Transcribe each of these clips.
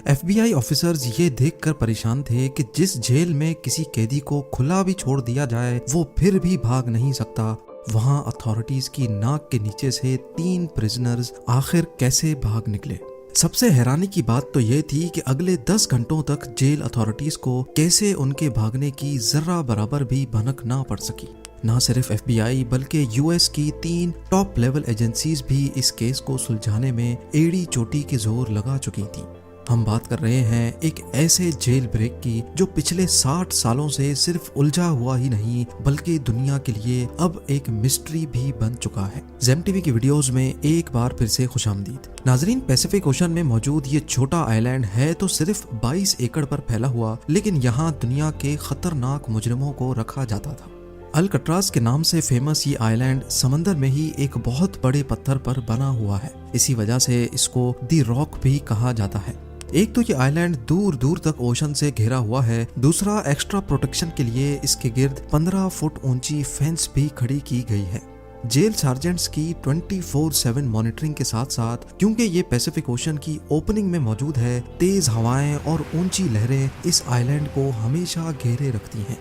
FBI officers ये देखकर परेशान थे कि जिस जेल में किसी कैदी को खुला भी छोड़ दिया जाए वो फिर भी भाग नहीं सकता, वहां अथॉरिटीज की नाक के नीचे से 3 प्रिजनर्स आखिर कैसे भाग निकले। सबसे हैरानी की बात तो ये थी कि अगले 10 घंटों तक जेल अथॉरिटीज को कैसे उनके भागने की जर्रा बराबर भी भनक ना पड़ सकी। ना सिर्फ एफबीआई बल्कि यूएस की 3 टॉप लेवल एजेंसीज भी इस केस को सुलझाने में एड़ी चोटी के जोर लगा चुकी थी। हम बात कर रहे हैं एक ऐसे जेल ब्रेक की जो पिछले 60 सालों से सिर्फ उलझा हुआ ही नहीं बल्कि दुनिया के लिए अब एक मिस्ट्री भी बन चुका है। जेम टीवी की वीडियोस में एक बार फिर से खुशामदीद। नाजरीन, पैसिफिक ओशन में मौजूद ये छोटा आइलैंड है तो सिर्फ 22 एकड़ पर फैला हुआ, लेकिन यहाँ दुनिया के खतरनाक मुजरिमों को रखा जाता था। अल्कट्राज के नाम से फेमस ये आइलैंड समंदर में ही एक बहुत बड़े पत्थर पर बना हुआ है। इसी वजह से इसको दी रॉक भी कहा जाता है। एक तो ये आइलैंड दूर दूर तक ओशन से घिरा हुआ है, दूसरा एक्स्ट्रा प्रोटेक्शन के लिए इसके गिर्द 15 फुट ऊंची फेंस भी खड़ी की गई है। जेल सार्जेंट्स की 24/7 मॉनिटरिंग के साथ साथ, क्योंकि ये पैसिफिक ओशन की ओपनिंग में मौजूद है, तेज हवाएं और ऊंची लहरें इस आइलैंड को हमेशा घेरे रखती हैं।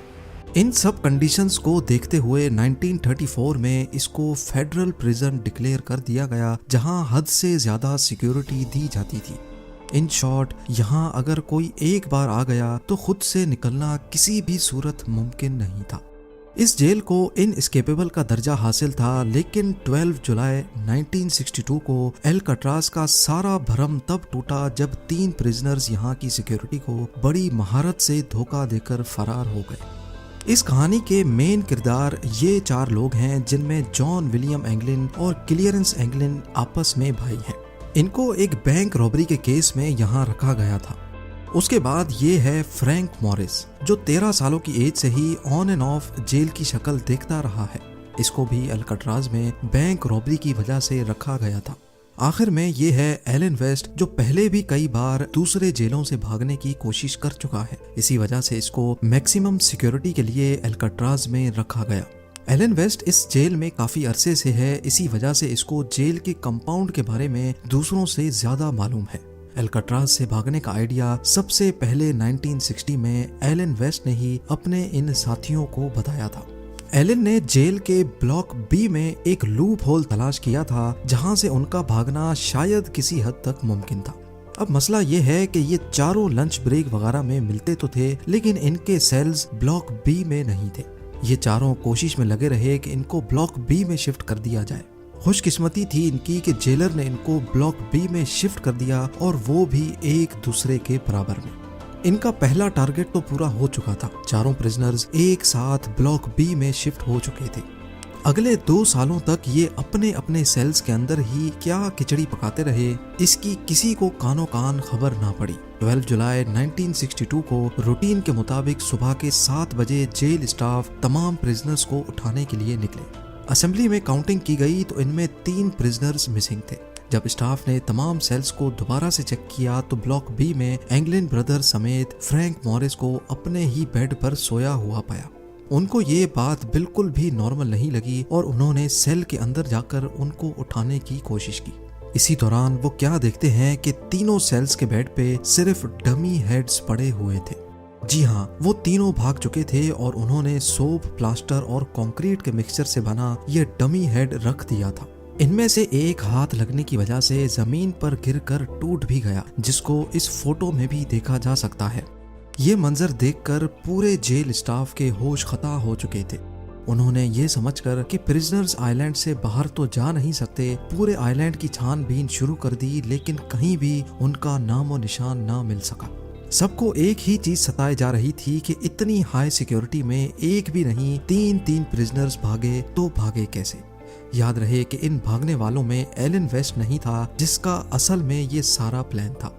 इन सब कंडीशंस को देखते हुए 1934 में इसको फेडरल प्रिजन डिक्लेयर कर दिया गया, जहां हद से ज्यादा सिक्योरिटी दी जाती थी। इन शॉर्ट, यहाँ अगर कोई एक बार आ गया तो खुद से निकलना किसी भी सूरत मुमकिन नहीं था। इस जेल को इनएस्केपेबल का दर्जा हासिल था, लेकिन 12 जुलाई 1962 को एल्काट्राज का सारा भरम तब टूटा जब 3 प्रिजनर्स यहाँ की सिक्योरिटी को बड़ी महारत से धोखा देकर फरार हो गए। इस कहानी के मेन किरदार ये 4 लोग हैं, जिनमें जॉन विलियम एंगलिन और क्लियरेंस एंगलिन आपस में भाई हैं। इनको एक बैंक रॉबरी के केस में यहाँ रखा गया था। उसके बाद ये है फ्रैंक मॉरिस, जो 13 सालों की एज से ही ऑन एंड ऑफ जेल की शक्ल देखता रहा है। इसको भी अल्काट्राज में बैंक रॉबरी की वजह से रखा गया था। आखिर में ये है एलन वेस्ट, जो पहले भी कई बार दूसरे जेलों से भागने की कोशिश कर चुका है। इसी वजह से इसको मैक्सिमम सिक्योरिटी के लिए अल्काट्राज में रखा गया। एलन वेस्ट इस जेल में काफी अरसे से है, इसी वजह से इसको जेल के कंपाउंड के बारे में दूसरों से ज्यादा मालूम है। अल्काट्राज से भागने का आइडिया सबसे पहले 1960 में एलन वेस्ट ने ही अपने इन साथियों को बताया था। एलन ने जेल के ब्लॉक बी में एक लूप होल तलाश किया था, जहां से उनका भागना शायद किसी हद तक मुमकिन था। अब मसला ये है कि ये चारों लंच ब्रेक वगैरह में मिलते तो थे, लेकिन इनके सेल्स ब्लॉक बी में नहीं थे। ये चारों कोशिश में लगे रहे कि इनको ब्लॉक बी में शिफ्ट कर दिया जाए। खुशकिस्मती थी इनकी कि जेलर ने इनको ब्लॉक बी में शिफ्ट कर दिया, और वो भी एक दूसरे के बराबर में। इनका पहला टारगेट तो पूरा हो चुका था। चारों प्रिजनर्स एक साथ ब्लॉक बी में शिफ्ट हो चुके थे। अगले 2 सालों तक ये अपने अपने सेल्स के अंदर ही क्या खिचड़ी पकाते रहे, इसकी किसी को कानो कान खबर ना पड़ी। 12 जुलाई 1962 को रूटीन के मुताबिक सुबह के 7 बजे जेल स्टाफ तमाम प्रिजनर्स को उठाने के लिए निकले। असेंबली में काउंटिंग की गई तो इनमें 3 प्रिजनर्स मिसिंग थे। जब स्टाफ ने तमाम सेल्स को दोबारा से चेक किया तो ब्लॉक बी में एंगलिन ब्रदर समेत फ्रैंक मॉरिस को अपने ही बेड पर सोया हुआ पाया। उनको ये बात बिल्कुल भी नॉर्मल नहीं लगी और उन्होंने सेल के अंदर जाकर उनको उठाने की कोशिश की। इसी दौरान वो क्या देखते हैं कि तीनों सेल्स के बेड पे सिर्फ डमी हेड्स पड़े हुए थे। जी हाँ, वो तीनों भाग चुके थे और उन्होंने सोप, प्लास्टर और कंक्रीट के मिक्सचर से बना ये डमी हेड रख दिया था। इनमें से एक हाथ लगने की वजह से जमीन पर गिरकर टूट भी गया, जिसको इस फोटो में भी देखा जा सकता है। ये मंजर देखकर पूरे जेल स्टाफ के होश खता हो चुके थे। उन्होंने ये समझकर कि प्रिजनर्स आइलैंड से बाहर तो जा नहीं सकते, पूरे आइलैंड की छानबीन शुरू कर दी, लेकिन कहीं भी उनका नामो निशान ना मिल सका। सबको एक ही चीज सताए जा रही थी कि इतनी हाई सिक्योरिटी में एक भी नहीं 3 प्रिजनर्स भागे तो भागे कैसे। याद रहे कि इन भागने वालों में एलन वेस्ट नहीं था, जिसका असल में ये सारा प्लान था।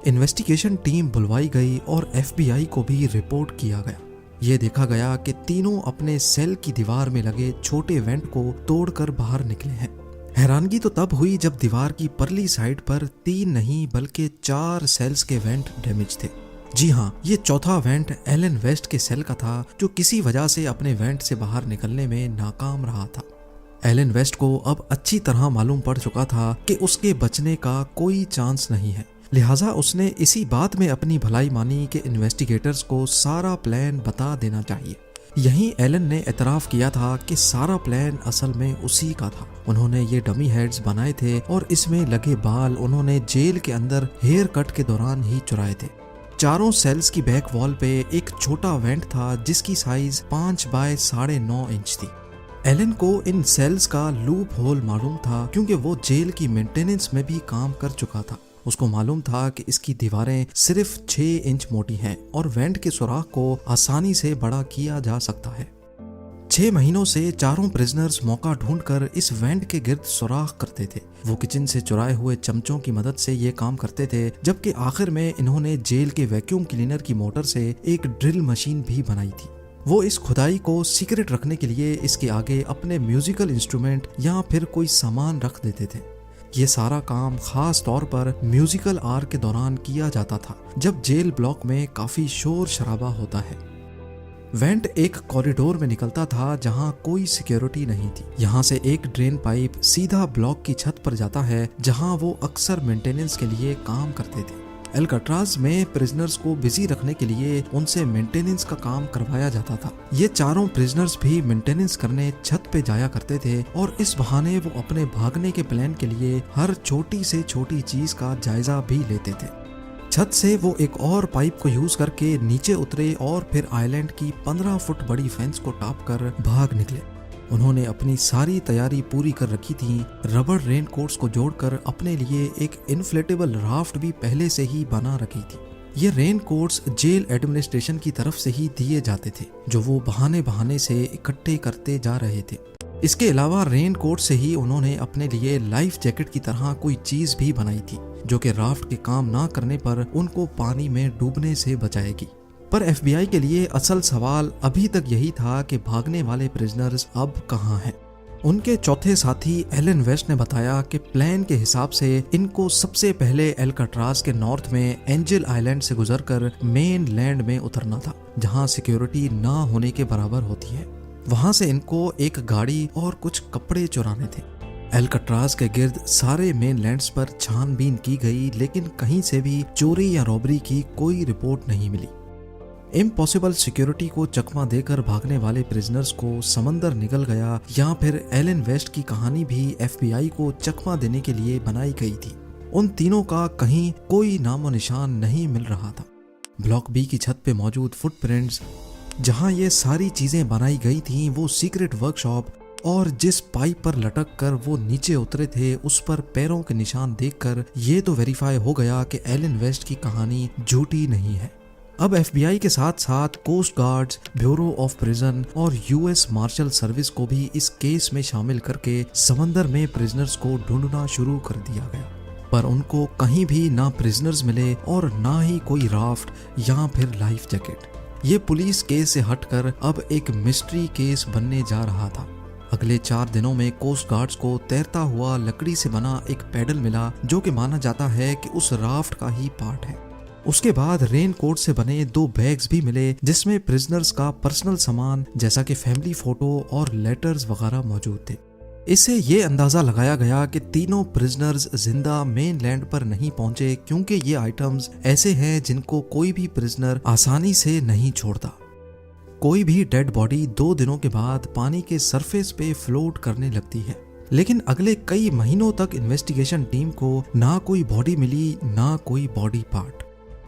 इन्वेस्टिगेशन टीम बुलवाई गई और एफबीआई को भी रिपोर्ट किया गया। ये देखा गया कि तीनों अपने सेल की दीवार में लगे छोटे वेंट को तोड़कर बाहर निकले हैं। हैरानगी तो तब हुई जब दीवार की परली साइड पर 3 नहीं बल्कि 4 सेल्स के वेंट डैमेज थे। जी हाँ, ये चौथा वेंट एलन वेस्ट के सेल का था, जो किसी वजह से अपने वेंट से बाहर निकलने में नाकाम रहा था। एलन वेस्ट को अब अच्छी तरह मालूम पड़ चुका था कि उसके बचने का कोई चांस नहीं है। लिहाजा उसने इसी बात में अपनी भलाई मानी कि इन्वेस्टिगेटर्स को सारा प्लान बता देना चाहिए। यहीं एलन ने एतराफ किया था कि सारा प्लान असल में उसी का था। उन्होंने ये डमी हेड्स बनाए थे और इसमें लगे बाल उन्होंने जेल के अंदर हेयर कट के दौरान ही चुराए थे। चारों सेल्स की बैक वॉल पे एक छोटा वेंट था जिसकी साइज 5 बाय 9.5 इंच थी। एलन को इन सेल्स का लूप होल मालूम था क्योंकि वो जेल की मेंटेनेंस में भी काम कर चुका था। उसको मालूम था कि इसकी दीवारें सिर्फ 6 इंच मोटी हैं और वेंट के सुराख को आसानी से बड़ा किया जा सकता है। 6 महीनों से चारों प्रिजनर्स मौका ढूंढकर इस वेंट के गिर्द सुराख करते थे। वो किचन से चुराए हुए चमचों की मदद से ये काम करते थे, जबकि आखिर में इन्होंने जेल के वैक्यूम क्लीनर की मोटर से एक ड्रिल मशीन भी बनाई थी। वो इस खुदाई को सीक्रेट रखने के लिए इसके आगे अपने म्यूजिकल इंस्ट्रूमेंट या फिर कोई सामान रख देते थे। ये सारा काम खास तौर पर म्यूजिकल आवर के दौरान किया जाता था, जब जेल ब्लॉक में काफी शोर शराबा होता है। वेंट एक कॉरिडोर में निकलता था जहां कोई सिक्योरिटी नहीं थी। यहाँ से एक ड्रेन पाइप सीधा ब्लॉक की छत पर जाता है जहां वो अक्सर मेंटेनेंस के लिए काम करते थे। एल्काट्राज में प्रिजनर्स को बिजी रखने के लिए उनसे मेंटेनेंस का काम करवाया जाता था। ये चारों प्रिजनर्स भी मेंटेनेंस करने छत पे जाया करते थे और इस बहाने वो अपने भागने के प्लान के लिए हर छोटी से छोटी चीज का जायजा भी लेते थे। छत से वो एक और पाइप को यूज करके नीचे उतरे और फिर आइलैंड की 15 फुट बड़ी फेंस को टॉप कर भाग निकले। उन्होंने अपनी सारी तैयारी पूरी कर रखी थी। रबर रेन कोट्स को जोड़कर अपने लिए एक इन्फ्लेटेबल राफ्ट भी पहले से ही बना रखी थी। ये रेन कोट्स जेल एडमिनिस्ट्रेशन की तरफ से ही दिए जाते थे, जो वो बहाने बहाने से इकट्ठे करते जा रहे थे। इसके अलावा रेन कोट से ही उन्होंने अपने लिए लाइफ जैकेट की तरह कोई चीज भी बनाई थी, जो कि राफ्ट के काम ना करने पर उनको पानी में डूबने से बचाएगी। पर एफबीआई के लिए असल सवाल अभी तक यही था कि भागने वाले प्रिजनर्स अब कहाँ हैं। उनके चौथे साथी एलन वेस्ट ने बताया कि प्लान के हिसाब से इनको सबसे पहले एल्काट्राज के नॉर्थ में एंजल आइलैंड से गुजरकर मेन लैंड में उतरना था, जहां सिक्योरिटी ना होने के बराबर होती है। वहां से इनको एक गाड़ी और कुछ कपड़े चुराने थे। एल्काट्राज के गिर्द सारे मेन लैंड्स पर छानबीन की गई, लेकिन कहीं से भी चोरी या रॉबरी की कोई रिपोर्ट नहीं मिली। इम्पॉसिबल सिक्योरिटी को चकमा देकर भागने वाले प्रिजनर्स को समंदर निकल गया, या फिर एलन वेस्ट की कहानी भी एफबीआई को चकमा देने के लिए बनाई गई थी। उन तीनों का कहीं कोई नामो निशान नहीं मिल रहा था। ब्लॉक बी की छत पे मौजूद फुटप्रिंट्स, जहां ये सारी चीजें बनाई गई थी, वो सीक्रेट वर्कशॉप और जिस पाइप पर लटक कर वो नीचे उतरे थे, उस पर पैरों के निशान देखकर ये तो वेरीफाई हो गया कि एलन वेस्ट की कहानी झूठी नहीं है। अब एफबीआई के साथ साथ coast guards, bureau of prison और यूएस मार्शल सर्विस को भी इस केस में शामिल करके समंदर में प्रिजनर्स को ढूंढना शुरू कर दिया गया, पर उनको कहीं भी ना प्रिजनर्स मिले और ना ही कोई राफ्ट या फिर लाइफ जैकेट। ये पुलिस केस से हटकर अब एक मिस्ट्री केस बनने जा रहा था। अगले 4 दिनों में कोस्ट गार्ड्स को तैरता हुआ लकड़ी से बना एक पैडल मिला, जो कि माना जाता है कि उस राफ्ट का ही पार्ट है। उसके बाद रेन कोट से बने 2 बैग्स भी मिले, जिसमें प्रिजनर्स का पर्सनल सामान जैसा कि फैमिली फोटो और लेटर्स वगैरह मौजूद थे। इससे ये अंदाजा लगाया गया कि तीनों प्रिजनर्स जिंदा मेन लैंड पर नहीं पहुंचे, क्योंकि ये आइटम्स ऐसे हैं जिनको कोई भी प्रिजनर आसानी से नहीं छोड़ता। कोई भी डेड बॉडी 2 दिनों के बाद पानी के सरफेस पे फ्लोट करने लगती है, लेकिन अगले कई महीनों तक इन्वेस्टिगेशन टीम को ना कोई बॉडी मिली, ना कोई बॉडी पार्ट।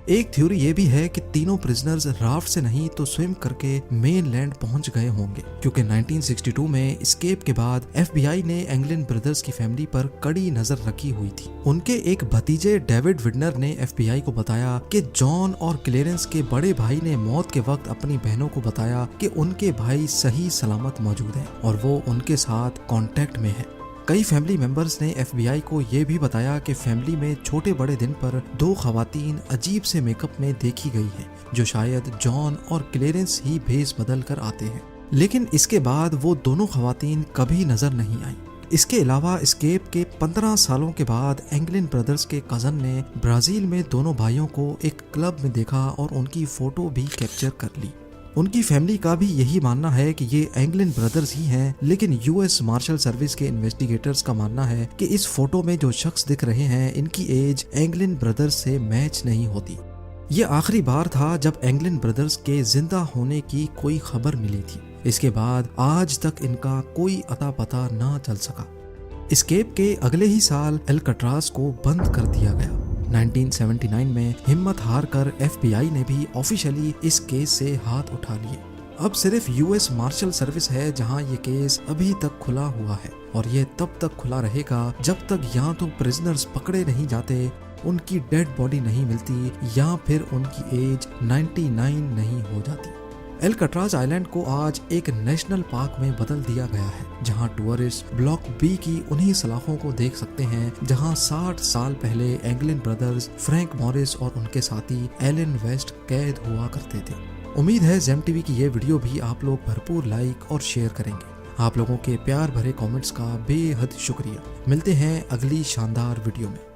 एक थ्योरी ये भी है कि तीनों प्रिजनर्स राफ्ट से नहीं तो स्विम करके मेन लैंड पहुंच गए होंगे, क्योंकि 1962 में एस्केप के बाद एफबीआई ने एंगलिन ब्रदर्स की फैमिली पर कड़ी नजर रखी हुई थी। उनके एक भतीजे डेविड विडनर ने एफबीआई को बताया कि जॉन और क्लेरेंस के बड़े भाई ने मौत के वक्त अपनी बहनों को बताया कि उनके भाई सही सलामत मौजूद हैं और वो उनके साथ कांटेक्ट में है। कई फैमिली मेंबर्स ने एफबीआई को यह भी बताया कि फैमिली में छोटे बड़े दिन पर 2 खवातीन अजीब से मेकअप में देखी गई हैं, जो शायद जॉन और क्लेरेंस ही भेस बदल कर आते हैं, लेकिन इसके बाद वो दोनों खवातीन कभी नजर नहीं आई। इसके अलावा एस्केप के 15 सालों के बाद एंगलिन ब्रदर्स के कजन ने ब्राजील में दोनों भाइयों को एक क्लब में देखा और उनकी फोटो भी कैप्चर कर ली। उनकी फैमिली का भी यही मानना है कि ये एंगलिन ब्रदर्स ही हैं, लेकिन यूएस मार्शल सर्विस के इन्वेस्टिगेटर्स का मानना है कि इस फोटो में जो शख्स दिख रहे हैं इनकी एज एंगलिन ब्रदर्स से मैच नहीं होती। ये आखिरी बार था जब एंगलिन ब्रदर्स के जिंदा होने की कोई खबर मिली थी। इसके बाद आज तक इनका कोई अता पता ना चल सका। एस्केप के अगले ही साल एल्काट्राज को बंद कर दिया गया। 1979 में हिम्मत हार कर FBI ने भी ऑफिशियली इस केस से हाथ उठा लिए। अब सिर्फ यूएस मार्शल सर्विस है जहां ये केस अभी तक खुला हुआ है, और ये तब तक खुला रहेगा जब तक या तो प्रिजनर्स पकड़े नहीं जाते, उनकी डेड बॉडी नहीं मिलती, या फिर उनकी एज 99 नहीं हो जाती। एल्काट्राज आइलैंड को आज एक नेशनल पार्क में बदल दिया गया है, जहां टूरिस्ट ब्लॉक बी की उन्हीं सलाखों को देख सकते हैं जहां 60 साल पहले एंगलिन ब्रदर्स, फ्रैंक मॉरिस और उनके साथी एलन वेस्ट कैद हुआ करते थे। उम्मीद है जेम टीवी की ये वीडियो भी आप लोग भरपूर लाइक और शेयर करेंगे। आप लोगों के प्यार भरे कमेंट्स का बेहद शुक्रिया। मिलते हैं अगली शानदार वीडियो में।